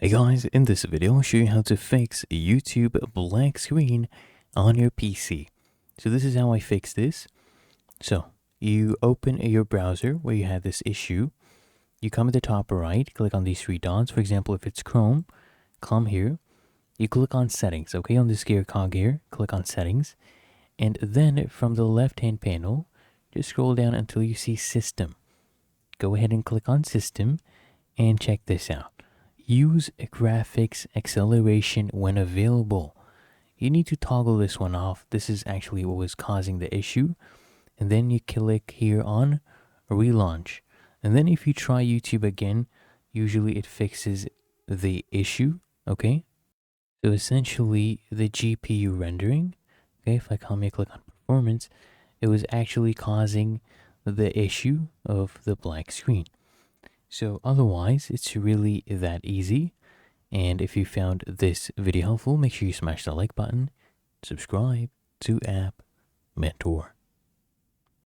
Hey guys, in this video I'll show you how to fix a YouTube black screen on your PC. So this is how I fix this. So you open your browser where you have this issue. You come to the top right, click on these three dots. For example, if it's Chrome, come here. You click on settings, okay, on this gear cog here, click on settings. And then from the left hand panel, just scroll down until you see system. Go ahead and click on system and check this out. Use graphics acceleration when available. You need to toggle this one off. This is actually what was causing the issue. And then you click here on relaunch. And then if you try YouTube again, usually it fixes the issue, okay? So essentially the GPU rendering, okay, if I come here, click on performance, it was actually causing the issue of the black screen. So otherwise, it's really that easy. And if you found this video helpful, make sure you smash the like button, subscribe to App Mentor.